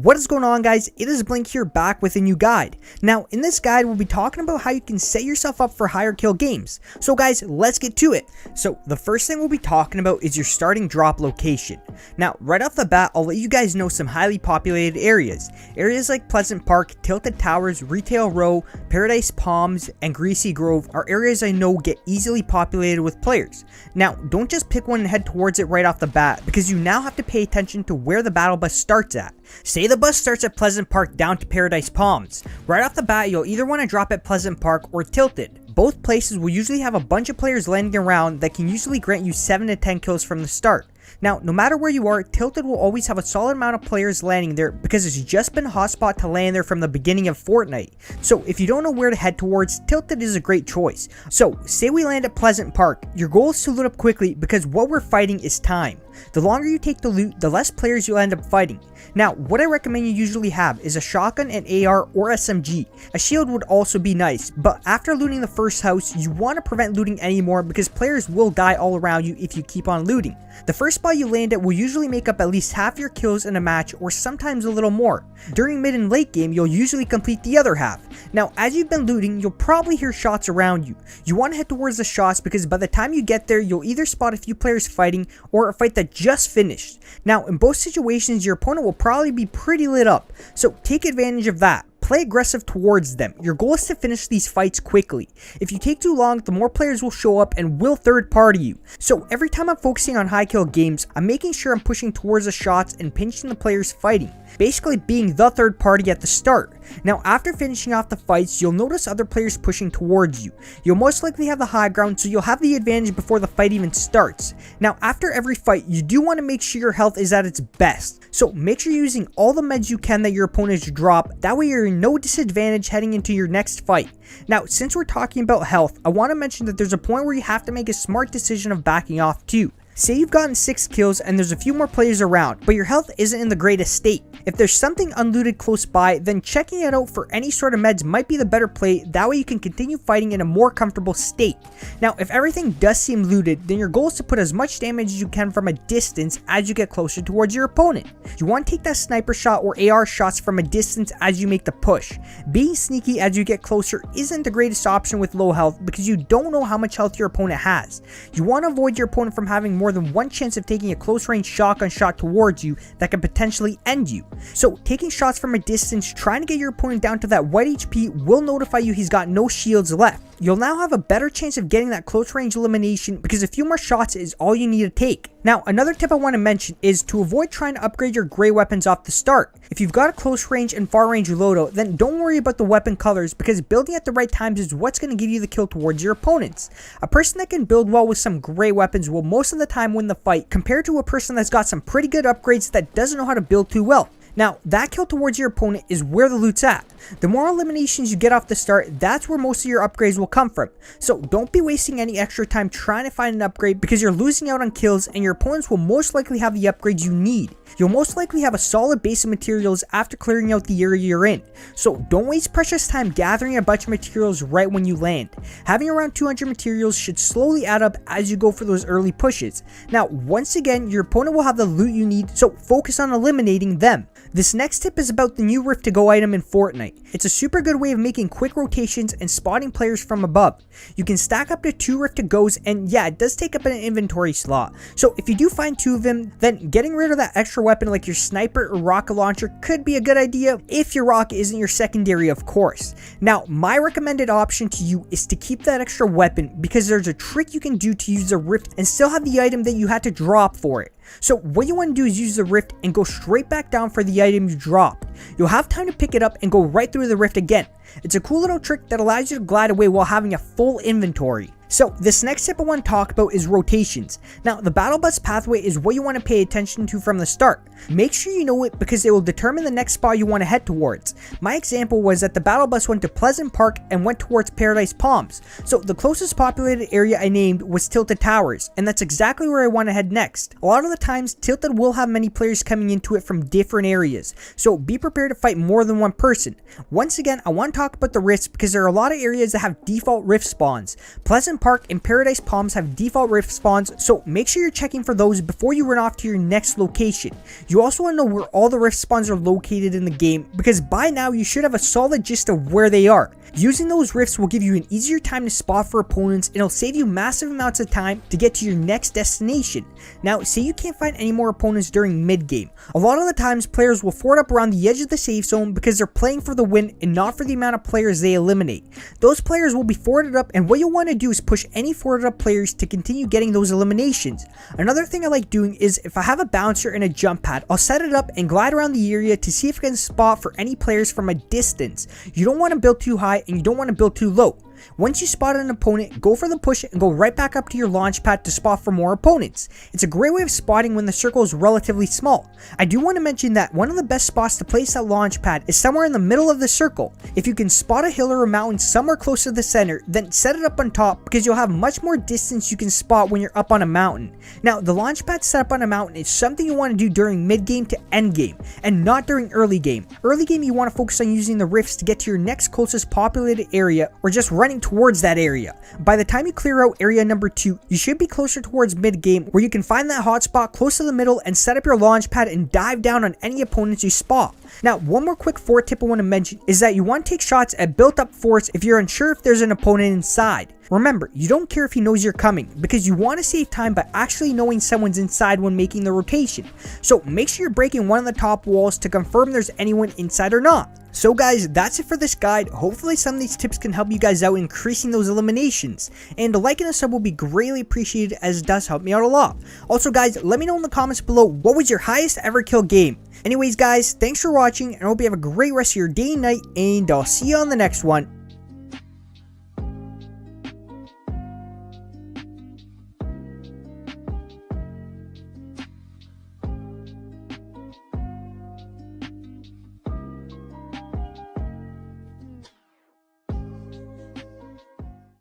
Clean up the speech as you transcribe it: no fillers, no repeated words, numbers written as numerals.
What is going on, guys? It is Blink here, back with a new guide. Now in this guide we'll be talking about how you can set yourself up for higher kill games. So guys, let's get to it. So the first thing we'll be talking about is your starting drop location. Now right off the bat, I'll let you guys know some highly populated areas. Areas like Pleasant Park, Tilted Towers, Retail Row, Paradise Palms, and Greasy Grove are areas I know get easily populated with players. Now don't just pick one and head towards it right off the bat, because you now have to pay attention to where the battle bus starts at. Say the bus starts at Pleasant Park down to Paradise Palms. Right off the bat, you'll either want to drop at Pleasant Park or Tilted. Both places will usually have a bunch of players landing around that can usually grant you 7 to 10 kills from the start. Now, no matter where you are, Tilted will always have a solid amount of players landing there because it's just been a hotspot to land there from the beginning of Fortnite. So if you don't know where to head towards, Tilted is a great choice. So say we land at Pleasant Park, your goal is to loot up quickly because what we're fighting is time. The longer you take to loot, the less players you'll end up fighting. Now, what I recommend you usually have is a shotgun, an AR, or SMG. A shield would also be nice, but after looting the first house, you want to prevent looting anymore because players will die all around you if you keep on looting. The first spot you land at will usually make up at least half your kills in a match, or sometimes a little more. During mid and late game, you'll usually complete the other half. Now, as you've been looting, you'll probably hear shots around you. You want to head towards the shots because by the time you get there, you'll either spot a few players fighting or a fight that just finished. Now, in both situations, your opponent will probably be pretty lit up, so take advantage of that. Play aggressive towards them. Your goal is to finish these fights quickly. If you take too long, the more players will show up and will third party you. So every time I'm focusing on high kill games, I'm making sure I'm pushing towards the shots and pinching the players fighting, basically being the third party at the start. Now after finishing off the fights, you'll notice other players pushing towards you. You'll most likely have the high ground, so you'll have the advantage before the fight even starts. Now after every fight, you do want to make sure your health is at its best. So make sure you're using all the meds you can that your opponents drop, that way you're in no disadvantage heading into your next fight. Now since we're talking about health, I want to mention that there's a point where you have to make a smart decision of backing off too. Say you've gotten 6 kills and there's a few more players around, but your health isn't in the greatest state. If there's something unlooted close by, then checking it out for any sort of meds might be the better play, that way you can continue fighting in a more comfortable state. Now if everything does seem looted, then your goal is to put as much damage as you can from a distance as you get closer towards your opponent. You want to take that sniper shot or AR shots from a distance as you make the push. Being sneaky as you get closer isn't the greatest option with low health because you don't know how much health your opponent has. You want to avoid your opponent from having more than one chance of taking a close range shotgun shot towards you that could potentially end you. So taking shots from a distance, trying to get your opponent down to that white HP will notify you he's got no shields left. You'll now have a better chance of getting that close range elimination because a few more shots is all you need to take. Now another tip I want to mention is to avoid trying to upgrade your gray weapons off the start. If you've got a close range and far range loadout, then don't worry about the weapon colors because building at the right times is what's going to give you the kill towards your opponents. A person that can build well with some gray weapons will most of the time win the fight, compared to a person that's got some pretty good upgrades that doesn't know how to build too well. Now, that kill towards your opponent is where the loot's at. The more eliminations you get off the start, that's where most of your upgrades will come from. So don't be wasting any extra time trying to find an upgrade because you're losing out on kills and your opponents will most likely have the upgrades you need. You'll most likely have a solid base of materials after clearing out the area you're in. So don't waste precious time gathering a bunch of materials right when you land. Having around 200 materials should slowly add up as you go for those early pushes. Now, once again, your opponent will have the loot you need, so focus on eliminating them. This next tip is about the new Rift to Go item in Fortnite. It's a super good way of making quick rotations and spotting players from above. You can stack up to 2 Rift to Go's, and yeah, it does take up an inventory slot. So if you do find 2 of them, then getting rid of that extra weapon like your sniper or rocket launcher could be a good idea if your rocket isn't your secondary, of course. Now my recommended option to you is to keep that extra weapon because there's a trick you can do to use the Rift and still have the item that you had to drop for it. So what you want to do is use the Rift and go straight back down for the item you dropped. You'll have time to pick it up and go right through the Rift again. It's a cool little trick that allows you to glide away while having a full inventory. So this next tip I want to talk about is rotations. Now the battle bus pathway is what you want to pay attention to from the start. Make sure you know it because it will determine the next spot you want to head towards. My example was that the battle bus went to Pleasant Park and went towards Paradise Palms. So the closest populated area I named was Tilted Towers, and that's exactly where I want to head next. A lot of the times Tilted will have many players coming into it from different areas, so be prepared to fight more than one person. Once again, I want to talk about the rifts because there are a lot of areas that have default rift spawns. Pleasant Pleasant Park and Paradise Palms have default rift spawns, so make sure you're checking for those before you run off to your next location. You also want to know where all the rift spawns are located in the game, because by now you should have a solid gist of where they are. Using those rifts will give you an easier time to spot for opponents, and it'll save you massive amounts of time to get to your next destination. Now, say you can't find any more opponents during mid-game. A lot of the times, players will fort up around the edge of the safe zone because they're playing for the win and not for the amount of players they eliminate. Those players will be forwarded up, and what you'll want to do is push any forwarded up players to continue getting those eliminations. Another thing I like doing is if I have a bouncer and a jump pad, I'll set it up and glide around the area to see if I can spot for any players from a distance. You don't want to build too high and you don't want to build too low. Once you spot an opponent, go for the push and go right back up to your launch pad to spot for more opponents. It's a great way of spotting when the circle is relatively small. I do want to mention that one of the best spots to place that launch pad is somewhere in the middle of the circle. If you can spot a hill or a mountain somewhere close to the center, then set it up on top because you'll have much more distance you can spot when you're up on a mountain. Now, the launch pad set up on a mountain is something you want to do during mid game to end game, and not during early game. Early game you want to focus on using the rifts to get to your next closest populated area, or just running towards that area. By the time you clear out area number 2, you should be closer towards mid game where you can find that hotspot close to the middle and set up your launch pad and dive down on any opponents you spot. Now, one more quick fort tip I want to mention is that you want to take shots at built up forts if you're unsure if there's an opponent inside. Remember, you don't care if he knows you're coming, because you want to save time by actually knowing someone's inside when making the rotation. So make sure you're breaking one of the top walls to confirm there's anyone inside or not. So guys, that's it for this guide. Hopefully some of these tips can help you guys out increasing those eliminations. And a like and a sub will be greatly appreciated, as it does help me out a lot. Also guys, let me know in the comments below, what was your highest ever kill game? Anyways guys, thanks for watching, and I hope you have a great rest of your day and night, and I'll see you on the next one.